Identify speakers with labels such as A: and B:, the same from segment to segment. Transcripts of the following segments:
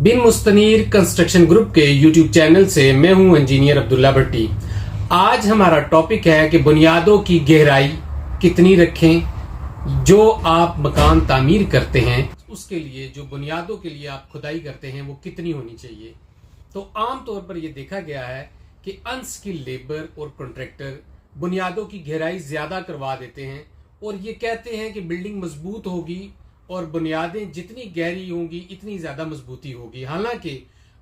A: बिन मुस्तनीर construction group के YouTube channel से मैं हूं इंजीनियर अब्दुल्ला भट्टी। आज हमारा टॉपिक है कि बुनियादों की गहराई कितनी रखें। जो आप मकान तामीर करते हैं उसके लिए जो बुनियादों के लिए आप खुदाई करते हैं वो कितनी होनी चाहिए। तो आम तौर पर यह देखा गया है कि अनस्किल्ड लेबर और कॉन्ट्रैक्टर बुनियादों की गहराई ज्यादा करवा देते हैं और ये कहते हैं कि बिल्डिंग मजबूत होगी और बुनियादें जितनी गहरी होंगी इतनी ज्यादा मजबूती होगी। हालांकि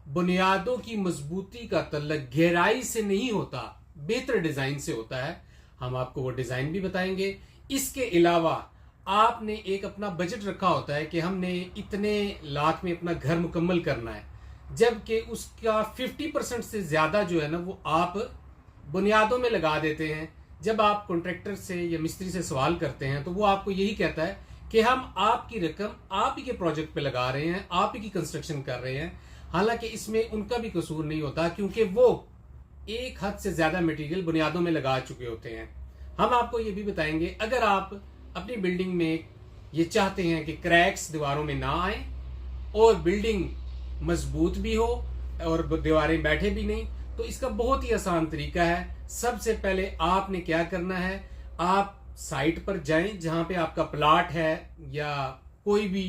A: बुनियादों की मजबूती का तल्लक गहराई से नहीं होता, बेहतर डिजाइन से होता है। हम आपको वो डिजाइन भी बताएंगे। इसके अलावा आपने एक अपना बजट रखा होता है कि हमने इतने लाख में अपना घर मुकम्मल करना है, जबकि उसका 50% से ज्यादा जो है ना वो आप बुनियादों में लगा देते हैं। जब आप कॉन्ट्रैक्टर से या मिस्त्री से सवाल करते हैं तो वो आपको यही कहता है कि हम आपकी रकम आप ही के प्रोजेक्ट पे लगा रहे हैं, आप ही की कंस्ट्रक्शन कर रहे हैं। हालांकि इसमें उनका भी कसूर नहीं होता, क्योंकि वो एक हद से ज्यादा मटेरियल बुनियादों में लगा चुके होते हैं। हम आपको ये भी बताएंगे, अगर आप अपनी बिल्डिंग में ये चाहते हैं कि क्रैक्स दीवारों में ना आए और बिल्डिंग मजबूत भी हो और दीवारें बैठे भी नहीं, तो इसका बहुत ही आसान तरीका है। सबसे पहले आपने क्या करना है, आप साइट पर जाएं जहां पे आपका प्लाट है या कोई भी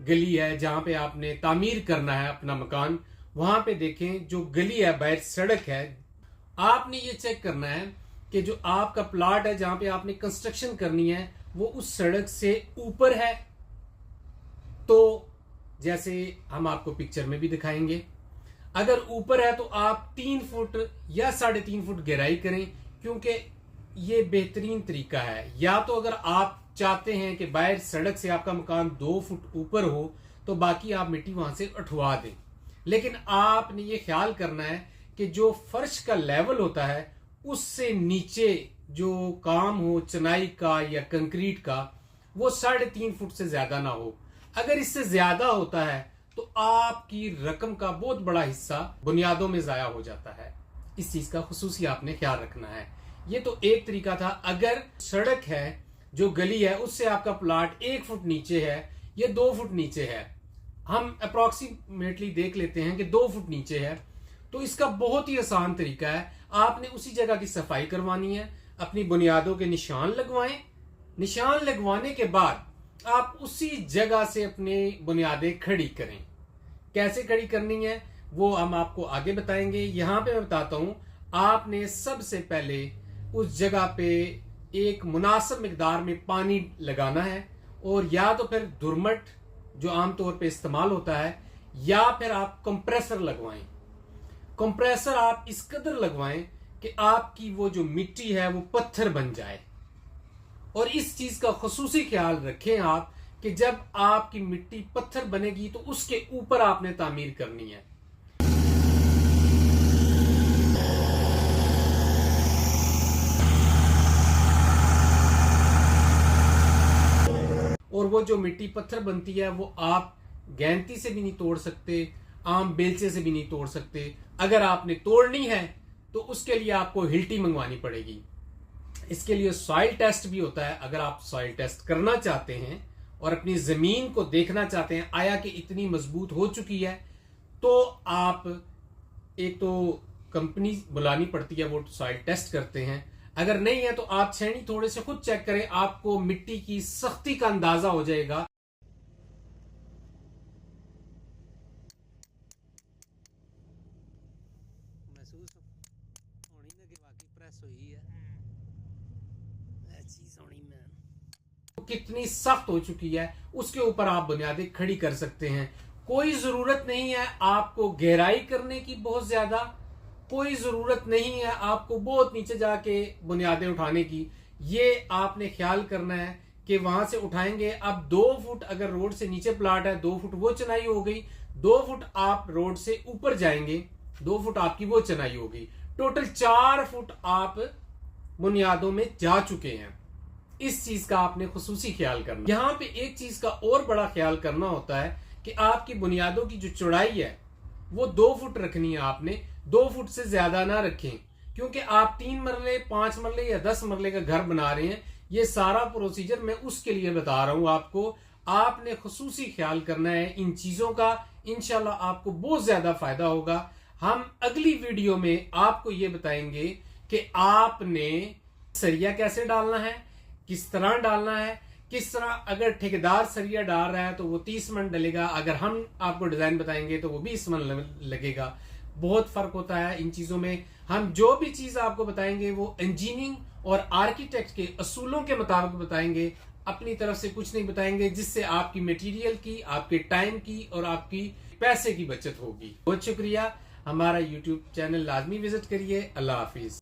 A: गली है जहां पे आपने तामीर करना है अपना मकान। वहां पे देखें जो गली है, बाहर सड़क है, आपने ये चेक करना है कि जो आपका प्लाट है जहां पे आपने कंस्ट्रक्शन करनी है वो उस सड़क से ऊपर है। तो जैसे हम आपको पिक्चर में भी दिखाएंगे, अगर ऊपर है तो आप 3 फुट या 3.5 फुट गहराई करें, क्योंकि ये बेहतरीन तरीका है। या तो अगर आप चाहते हैं कि बाहर सड़क से आपका मकान 2 फुट ऊपर हो तो बाकी आप मिट्टी वहां से उठवा दें, लेकिन आपने ये ख्याल करना है कि जो फर्श का लेवल होता है उससे नीचे जो काम हो चनाई का या कंक्रीट का वो 3.5 फुट से ज्यादा ना हो। अगर इससे ज्यादा होता है तो आपकी रकम का बहुत बड़ा हिस्सा बुनियादों में जाया हो जाता है। इस चीज का खुसूसी आपने ख्याल रखना है। ये तो एक तरीका था। अगर सड़क है, जो गली है, उससे आपका प्लाट 1 फुट नीचे है या 2 फुट नीचे है, हम अप्रोक्सीमेटली देख लेते हैं कि 2 फुट नीचे है, तो इसका बहुत ही आसान तरीका है। आपने उसी जगह की सफाई करवानी है, अपनी बुनियादों के निशान लगवाएं। निशान लगवाने के बाद आप उसी जगह से अपनी बुनियादें खड़ी करें। कैसे खड़ी करनी है वो हम आपको आगे बताएंगे। यहां पे मैं बताता हूं, आपने सबसे पहले उस जगह पे एक मुनासिब मिकदार में पानी लगाना है, और या तो फिर दुरमट जो आमतौर पे इस्तेमाल होता है, या फिर आप कंप्रेसर लगवाएं। कंप्रेसर आप इस कदर लगवाएं कि आपकी वो जो मिट्टी है वो पत्थर बन जाए। और इस चीज का खुसूसी ख्याल रखें आप कि जब आपकी मिट्टी पत्थर बनेगी तो उसके ऊपर आपने तामीर करनी है। और वो जो मिट्टी पत्थर बनती है वो आप गैंती से भी नहीं तोड़ सकते, आम बेलचे से भी नहीं तोड़ सकते। अगर आपने तोड़नी है तो उसके लिए आपको हिल्टी मंगवानी पड़ेगी। इसके लिए सॉइल टेस्ट भी होता है। अगर आप सॉइल टेस्ट करना चाहते हैं और अपनी जमीन को देखना चाहते हैं आया कि इतनी मजबूत हो चुकी है, तो आप एक तो कंपनी बुलानी पड़ती है, वो सॉइल टेस्ट करते हैं। अगर नहीं है तो आप छेनी थोड़े से खुद चेक करें, आपको मिट्टी की सख्ती का अंदाजा हो जाएगा।
B: महसूस होनी ना कि वाकई प्रेस हुई है, चीज होनी में
A: कितनी सख्त हो चुकी है उसके ऊपर आप बुनियादें खड़ी कर सकते हैं। कोई जरूरत नहीं है आपको गहराई करने की, बहुत ज्यादा कोई जरूरत नहीं है आपको बहुत नीचे जाके बुनियादें उठाने की। ये आपने ख्याल करना है कि वहां से उठाएंगे। अब 2 फुट अगर रोड से नीचे प्लाट है, 2 फुट वो चनाई हो गई, 2 फुट आप रोड से ऊपर जाएंगे, 2 फुट आपकी वो चनाई होगी, टोटल 4 फुट आप बुनियादों में जा चुके हैं। इस चीज का आपने खुसूसी ख्याल करना। यहां पे एक चीज का और बड़ा ख्याल करना होता है कि आपकी बुनियादों की जो चौड़ाई है वो 2 फुट रखनी है। आपने 2 फुट से ज्यादा ना रखें, क्योंकि आप 3 मरले 5 मरले या 10 मरले का घर बना रहे हैं। ये सारा प्रोसीजर मैं उसके लिए बता रहा हूं आपको। आपने खुसूसी ख्याल करना है इन चीजों का। इंशाल्लाह आपको बहुत ज्यादा फायदा होगा। हम अगली वीडियो में आपको ये बताएंगे कि आपने सरिया कैसे डालना है, किस तरह डालना है, किस तरह अगर ठेकेदार सरिया डाल रहा है तो वो 30 मन डलेगा, अगर हम आपको डिजाइन बताएंगे तो वो 20 मन लगेगा। बहुत फर्क होता है इन चीजों में। हम जो भी चीज आपको बताएंगे वो इंजीनियरिंग और आर्किटेक्ट के असूलों के मुताबिक बताएंगे, अपनी तरफ से कुछ नहीं बताएंगे, जिससे आपकी मटेरियल की, आपके टाइम की और आपकी पैसे की बचत होगी। बहुत शुक्रिया। हमारा यूट्यूब चैनल लाजमी विजिट करिए। अल्लाह हाफिज।